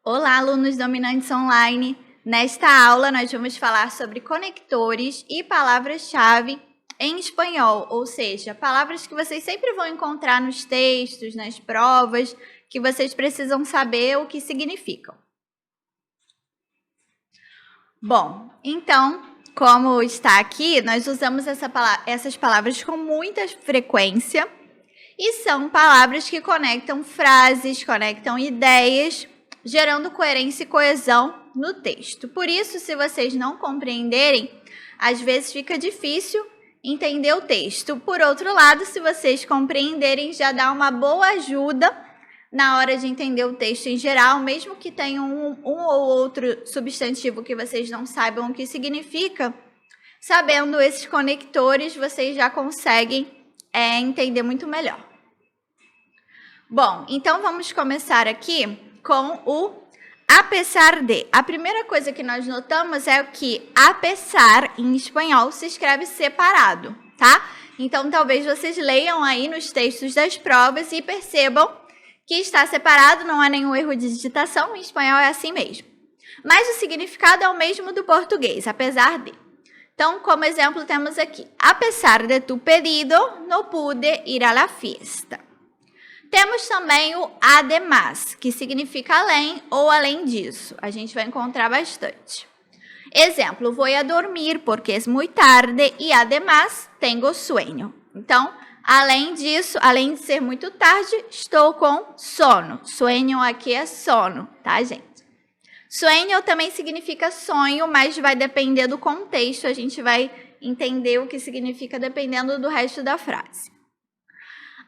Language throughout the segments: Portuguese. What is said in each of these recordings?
Olá, alunos dominantes online! Nesta aula, nós vamos falar sobre conectores e palavras-chave em espanhol, ou seja, palavras que vocês sempre vão encontrar nos textos, nas provas, que vocês precisam saber o que significam. Bom, então, como está aqui, nós usamos essas palavras com muita frequência e são palavras que conectam frases, conectam ideias, gerando coerência e coesão no texto. Por isso, se vocês não compreenderem, às vezes fica difícil entender o texto. Por outro lado, se vocês compreenderem, já dá uma boa ajuda na hora de entender o texto em geral, mesmo que tenha um ou outro substantivo que vocês não saibam o que significa, sabendo esses conectores, vocês já conseguem entender muito melhor. Bom, então vamos começar aqui com o apesar de. A primeira coisa que nós notamos é que apesar em espanhol se escreve separado, tá? Então talvez vocês leiam aí nos textos das provas e percebam que está separado, não há nenhum erro de digitação, em espanhol é assim mesmo. Mas o significado é o mesmo do português, apesar de. Então, como exemplo, temos aqui: a pesar de tu pedido, no pude ir a la fiesta. Temos também o además, que significa além ou além disso. A gente vai encontrar bastante. Exemplo, vou a dormir porque é muito tarde e además tengo sueño. Então, além disso, além de ser muito tarde, estou com sono. Sueño aqui é sono, tá, gente? Sueño também significa sonho, mas vai depender do contexto. A gente vai entender o que significa dependendo do resto da frase.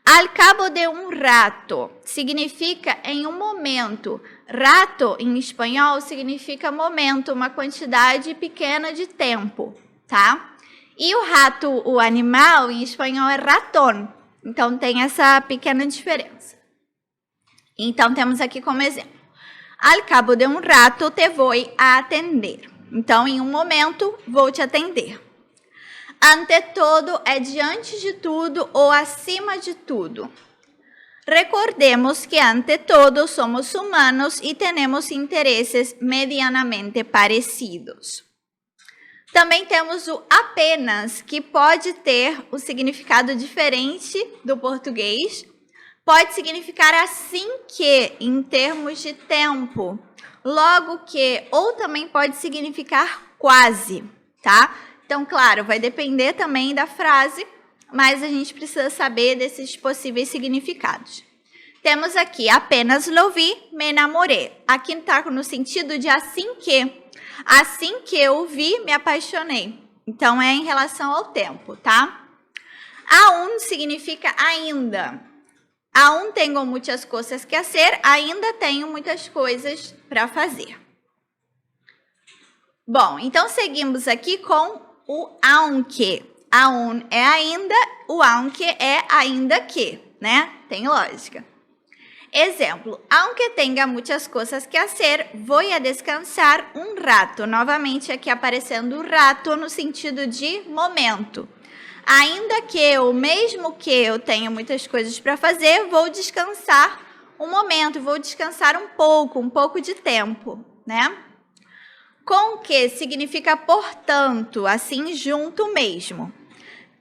Al cabo de um rato significa em um momento. Rato, em espanhol, significa momento, uma quantidade pequena de tempo, tá? E o rato, o animal, em espanhol é ratón. Então, tem essa pequena diferença. Então, temos aqui como exemplo: al cabo de um rato te vou a atender. Então, em um momento, vou te atender. Ante todo é diante de tudo ou acima de tudo. Recordemos que ante todo somos humanos e temos interesses medianamente parecidos. Também temos o apenas, que pode ter o significado diferente do português. Pode significar assim que, em termos de tempo. Logo que, ou também pode significar quase, tá? Então, claro, vai depender também da frase, mas a gente precisa saber desses possíveis significados. Temos aqui, apenas lo vi, me enamoré. Aqui está no sentido de assim que eu vi, me apaixonei. Então, é em relação ao tempo, tá? Aún significa ainda. Aún tenho muitas coisas que fazer, ainda tenho muitas coisas para fazer. Bom, então seguimos aqui com o aunque. Aún é ainda, o aunque é ainda que, né? Tem lógica. Exemplo, aunque tenha muitas coisas que fazer, vou a descansar um rato. Novamente aqui aparecendo o rato no sentido de momento. Ainda que, ou mesmo que eu tenha muitas coisas para fazer, vou descansar um momento, vou descansar um pouco de tempo, né? Com que significa portanto, assim junto mesmo.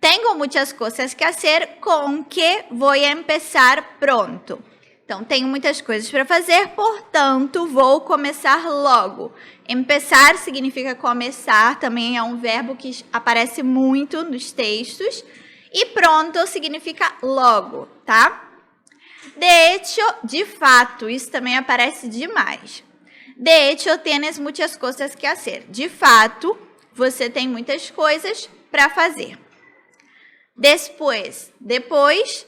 Tenho muitas coisas que fazer, com que vou empezar pronto. Então, tenho muitas coisas para fazer, portanto, vou começar logo. Empezar significa começar, também é um verbo que aparece muito nos textos. E pronto significa logo, tá? De hecho, de fato, isso também aparece demais. De hecho, tienes muitas coisas que fazer. De fato, você tem muitas coisas para fazer. Depois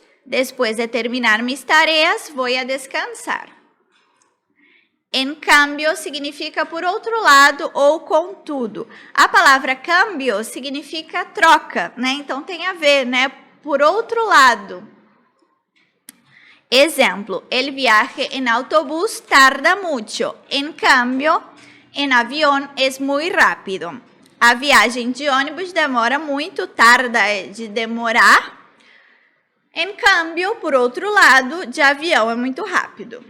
de terminar mis tareas, vou a descansar. En cambio significa por outro lado ou contudo. A palavra cambio significa troca, né? Então tem a ver, né? Por outro lado. Exemplo, el viaje en autobús tarda mucho. En cambio, en avión es muy rápido. A viagem de ônibus demora muito, tarda de demorar. Em câmbio, por outro lado, de avião é muito rápido.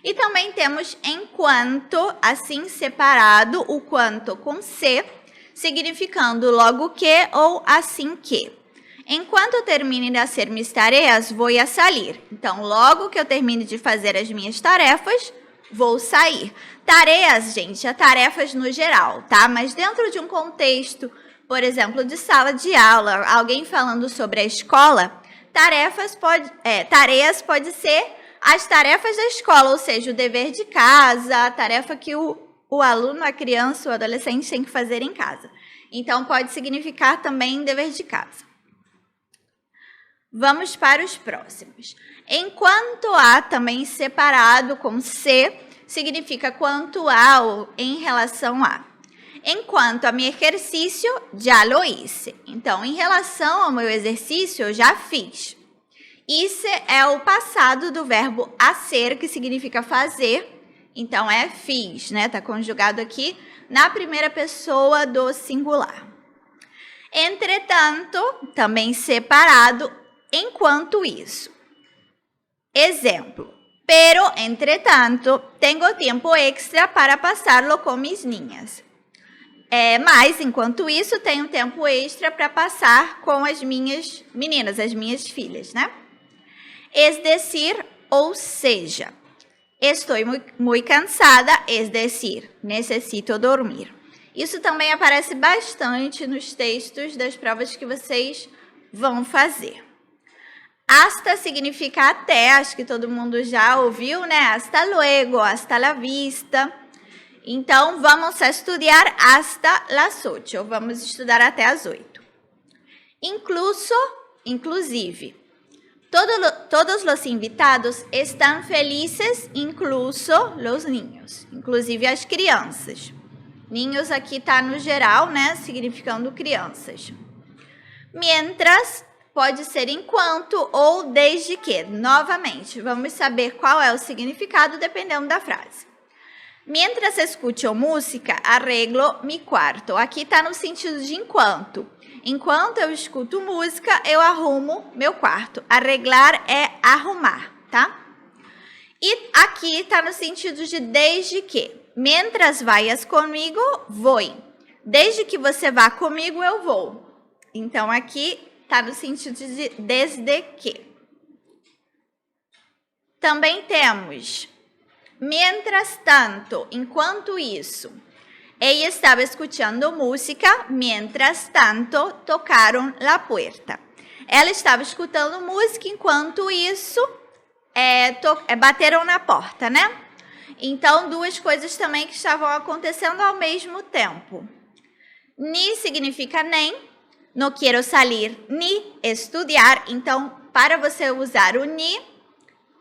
E também temos enquanto, assim separado, o quanto com C, significando logo que ou assim que. Enquanto termine de fazer minhas tarefas, vou a sair. Então, logo que eu termine de fazer as minhas tarefas, vou sair. Tarefas, gente, é tarefas no geral, tá? Mas dentro de um contexto, por exemplo, de sala de aula, alguém falando sobre a escola, tareas pode ser as tarefas da escola, ou seja, o dever de casa, a tarefa que o aluno, a criança, o adolescente tem que fazer em casa. Então, pode significar também dever de casa. Vamos para os próximos. Enquanto a, também separado com C, significa quanto a ou em relação a. Enquanto a meu exercício, já lo hice. Então, em relação ao meu exercício, eu já fiz. Hice é o passado do verbo hacer, que significa fazer. Então, é fiz, né? Está conjugado aqui na primeira pessoa do singular. Entretanto, também separado, enquanto isso. Exemplo. Pero, entretanto, tenho tempo extra para passá-lo com mis niñas. Mas, enquanto isso, tenho tempo extra para passar com as minhas meninas, as minhas filhas, né? Es decir, ou seja, estou muito cansada, es decir, necessito dormir. Isso também aparece bastante nos textos das provas que vocês vão fazer. Hasta significa até, acho que todo mundo já ouviu, né? Hasta luego, hasta la vista. Então, vamos estudar hasta las 8. Vamos estudar até as 8. Inclusive. Todos os invitados estão felizes, incluso os niños. Inclusive as crianças. Niños aqui está no geral, né? Significando crianças. Mientras pode ser enquanto ou desde que. Novamente, vamos saber qual é o significado dependendo da frase. Mientras escucho música, arreglo mi quarto. Aqui está no sentido de enquanto. Enquanto eu escuto música, eu arrumo meu quarto. Arreglar é arrumar, tá? E aqui está no sentido de desde que. Mientras vayas comigo, vou. Desde que você vá comigo, eu vou. Então, aqui está no sentido de desde que. Também temos mientras tanto, enquanto isso. Ella estava escutando música, mientras tanto tocaram la puerta. Ela estava escutando música, enquanto isso bateram na porta, né? Então, duas coisas também que estavam acontecendo ao mesmo tempo. Ni significa nem, no quero salir ni estudar. Então, para você usar o ni,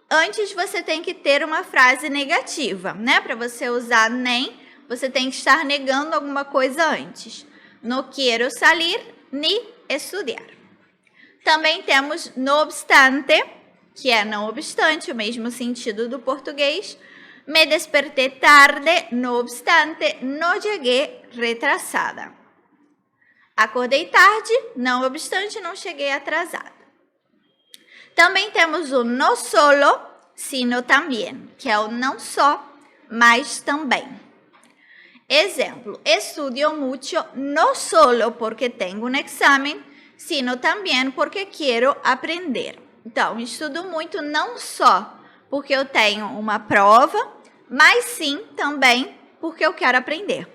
antes você tem que ter uma frase negativa, né? Para você usar nem, você tem que estar negando alguma coisa antes. No quero salir ni estudar. Também temos no obstante, que é não obstante, o mesmo sentido do português. Me desperté tarde, no obstante, no llegué retrasada. Acordei tarde, não obstante, não cheguei atrasada. Também temos o no solo, sino também, que é o não só, mas também. Exemplo, estudio mucho no solo porque tenho um exame, sino também porque quero aprender. Então, estudo muito não só porque eu tenho uma prova, mas sim também porque eu quero aprender.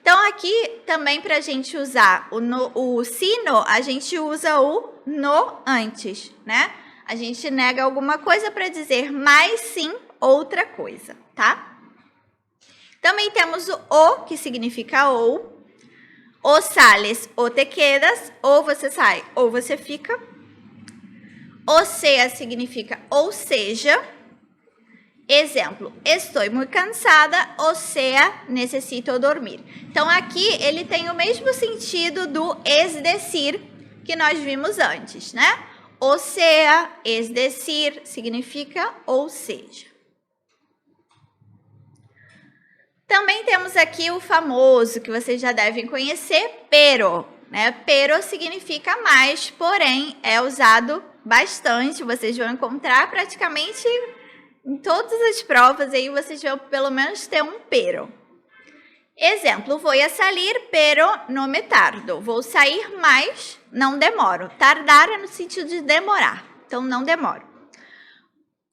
Então, aqui também para a gente usar o sino, a gente usa o no antes, né? A gente nega alguma coisa para dizer mais sim outra coisa, tá? Também temos o, que significa ou. Ou sales ou te quedas, ou você sai ou você fica. O sea significa ou seja. Exemplo, estou muito cansada, ou seja, necessito dormir. Então, aqui ele tem o mesmo sentido do es decir que nós vimos antes, né? O sea, es decir, significa ou seja. Também temos aqui o famoso, que vocês já devem conhecer, pero, né? Pero significa mais, porém, é usado bastante. Vocês vão encontrar praticamente Em todas as provas aí vocês vão pelo menos ter um pero. Exemplo, vou a salir, pero no me tardo. Vou sair, mas não demoro. Tardar é no sentido de demorar, então não demoro.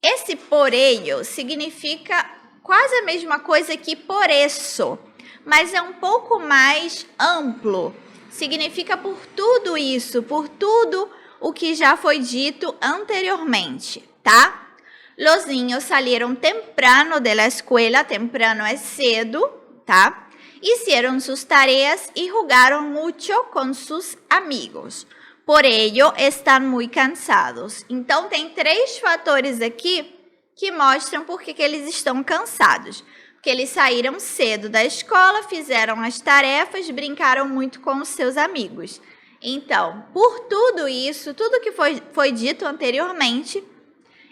Esse por ello significa quase a mesma coisa que por eso, mas é um pouco mais amplo. Significa por tudo isso, por tudo o que já foi dito anteriormente, tá? Los niños salieron temprano de la escuela, temprano é cedo, tá? Hicieron sus tareas y jugaron mucho con sus amigos. Por ello, están muy cansados. Então, tem 3 fatores aqui que mostram por que eles estão cansados. Porque eles saíram cedo da escola, fizeram as tarefas, brincaram muito com os seus amigos. Então, por tudo isso, tudo que foi dito anteriormente,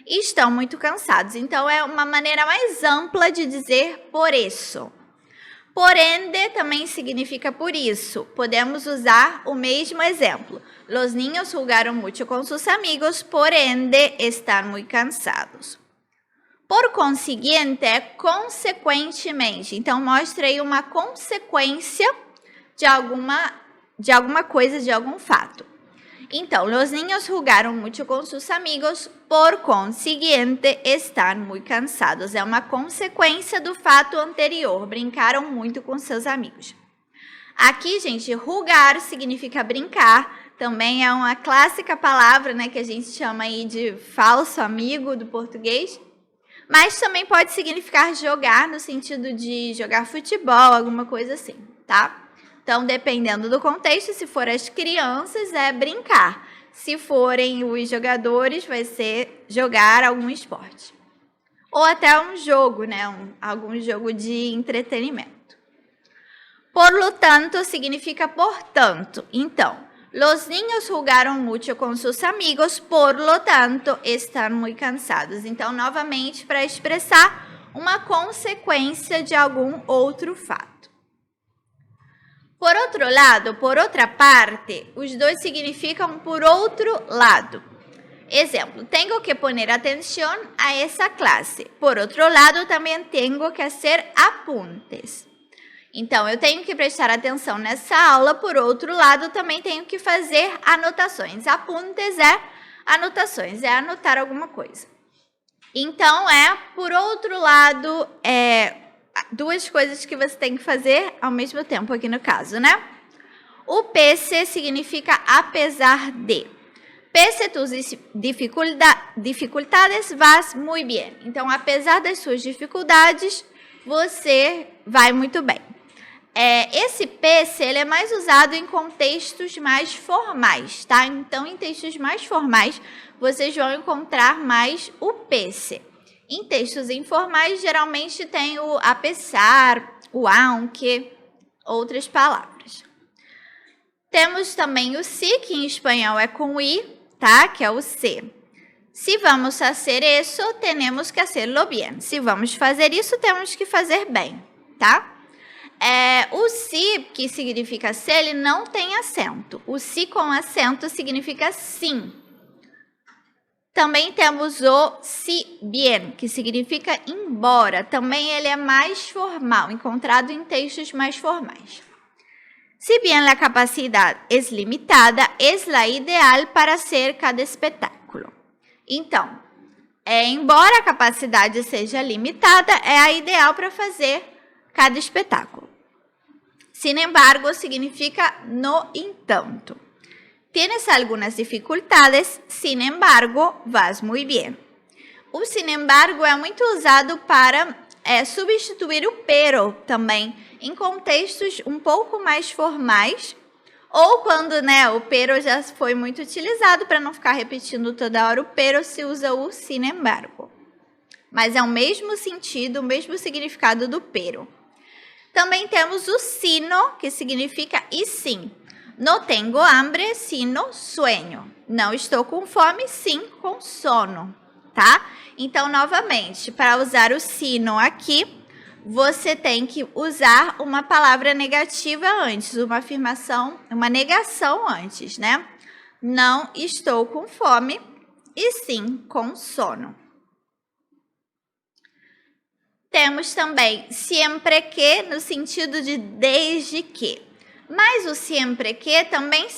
estão muito cansados. Então, é uma maneira mais ampla de dizer por isso. Por ende, também significa por isso. Podemos usar o mesmo exemplo. Los niños jugaron mucho con sus amigos, por ende, están muy cansados. Por consiguiente, é consequentemente. Então, mostra aí uma consequência de alguma coisa, de algum fato. Então, los niños jugaron mucho con sus amigos, por consiguiente, están muy cansados. É uma consequência do fato anterior. Brincaram muito com seus amigos. Aqui, gente, jugar significa brincar. Também é uma clássica palavra, né, que a gente chama aí de falso amigo do português. Mas também pode significar jogar, no sentido de jogar futebol, alguma coisa assim, tá? Então, dependendo do contexto, se for as crianças, é brincar. Se forem os jogadores, vai ser jogar algum esporte. Ou até um jogo, né? Algum jogo de entretenimento. Por lo tanto, significa portanto. Então, los niños jugaron mucho con sus amigos, por lo tanto, están muy cansados. Então, novamente, para expressar uma consequência de algum outro fato. Por outro lado, por outra parte, os dois significam por outro lado. Exemplo, tenho que poner atenção a essa classe. Por outro lado, também tenho que fazer apuntes. Então, eu tenho que prestar atenção nessa aula. Por outro lado, também tenho que fazer anotações. Apuntes é anotações, é anotar alguma coisa. Então, por outro lado, duas coisas que você tem que fazer ao mesmo tempo aqui no caso, né? O pese significa apesar de. Pese tus dificuldades, vas muy bien. Então, apesar das suas dificuldades, você vai muito bem. Esse pese, ele é mais usado em contextos mais formais, tá? Então, em textos mais formais, vocês vão encontrar mais o pese. Em textos informais, geralmente tem o a pesar, o aunque, outras palavras. Temos também o si, que em espanhol é com i, tá? Que é o se. Se vamos fazer isso, temos que hacerlo bien. Se vamos fazer isso, temos que fazer bem, tá? O si, que significa se, ele não tem acento. O si com acento significa sim. Também temos o si bien, que significa embora. Também ele é mais formal, encontrado em textos mais formais. Si bien la capacidad es limitada, es la ideal para hacer cada espetáculo. Então, embora a capacidade seja limitada, é a ideal para fazer cada espetáculo. Sin embargo, significa no entanto. Tienes algunas dificultades, sin embargo, vas muy bien. O sin embargo é muito usado para substituir o pero também, em contextos um pouco mais formais, ou quando, né, o pero já foi muito utilizado, para não ficar repetindo toda hora o pero, se usa o sin embargo. Mas é o mesmo sentido, o mesmo significado do pero. Também temos o sino, que significa e sim. No tengo hambre, sino sueño. Não estou com fome, sim com sono, tá? Então, novamente, para usar o sino aqui, você tem que usar uma palavra negativa antes, uma afirmação, uma negação antes, né? Não estou com fome e sim com sono. Temos também siempre que, no sentido de desde que. Mas o siempre que também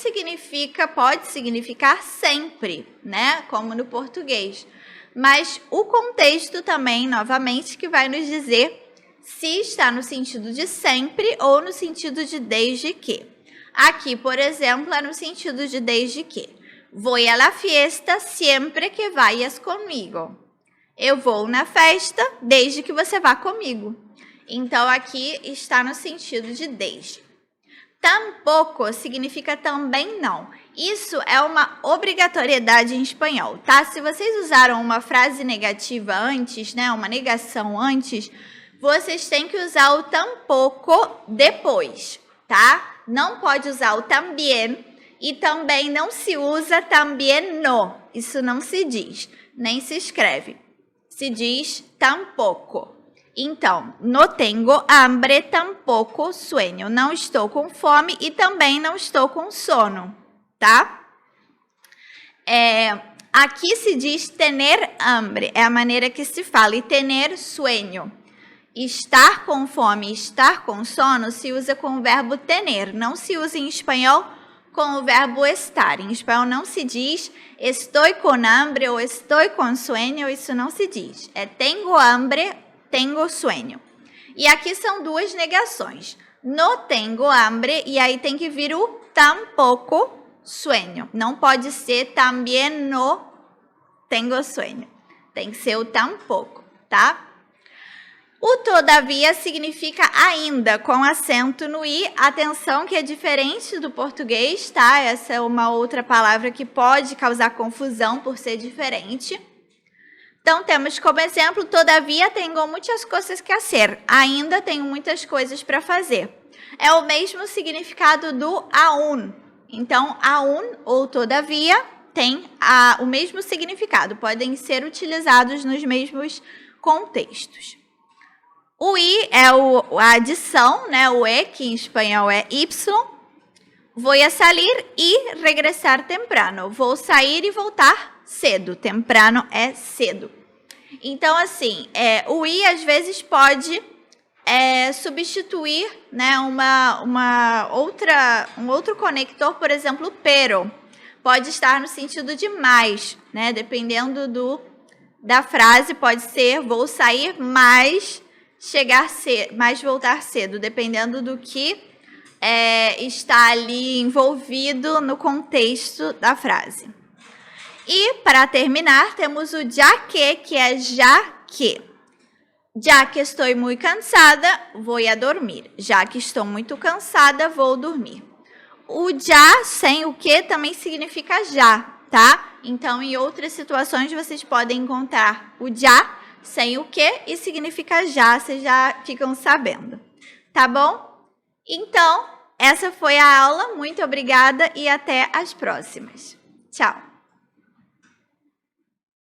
pode significar sempre, né? Como no português. Mas o contexto também, novamente, que vai nos dizer se está no sentido de sempre ou no sentido de desde que. Aqui, por exemplo, é no sentido de desde que. Voy a la fiesta siempre que vayas conmigo. Eu vou na festa desde que você vá comigo. Então, aqui está no sentido de desde. Tampouco significa também não. Isso é uma obrigatoriedade em espanhol, tá? Se vocês usaram uma frase negativa antes, né, uma negação antes, vocês têm que usar o tampouco depois, tá? Não pode usar o también e também não se usa también no. Isso não se diz, nem se escreve. Se diz tampouco. Então, no tengo hambre, tampouco sueño. Não estou com fome e também não estou com sono, tá? Aqui se diz tener hambre, é a maneira que se fala, e tener sueño. Estar com fome, estar com sono se usa com o verbo tener, não se usa em espanhol com o verbo estar. Em espanhol não se diz estoy con hambre ou estoy con sueño, isso não se diz. É tengo hambre, tengo sueño. E aqui são duas negações. No tengo hambre, e aí tem que vir o tampoco sueño. Não pode ser también no tengo sueño. Tem que ser o tampoco, tá? O todavia significa ainda, com acento no i. Atenção que é diferente do português, tá? Essa é uma outra palavra que pode causar confusão por ser diferente. Então, temos como exemplo, todavia tenho muitas coisas que fazer. Ainda tenho muitas coisas para fazer. É o mesmo significado do aún. Então, aún ou todavia tem o mesmo significado. Podem ser utilizados nos mesmos contextos. O i é a adição, né? O e, que em espanhol é y. Voy a salir e regressar temprano. Vou sair e voltar cedo. Temprano é cedo. Então, assim, o i às vezes pode substituir, né, um outro conector, por exemplo, pero. Pode estar no sentido de mais, né? Dependendo da frase, pode ser vou sair, mas voltar cedo, dependendo do que está ali envolvido no contexto da frase. E, para terminar, temos o já que é já que. Já que estou muito cansada, vou a dormir. Já que estou muito cansada, vou dormir. O já sem o que também significa já, tá? Então, em outras situações, vocês podem encontrar o já sem o que e significa já, vocês já ficam sabendo. Tá bom? Então, essa foi a aula. Muito obrigada e até as próximas. Tchau!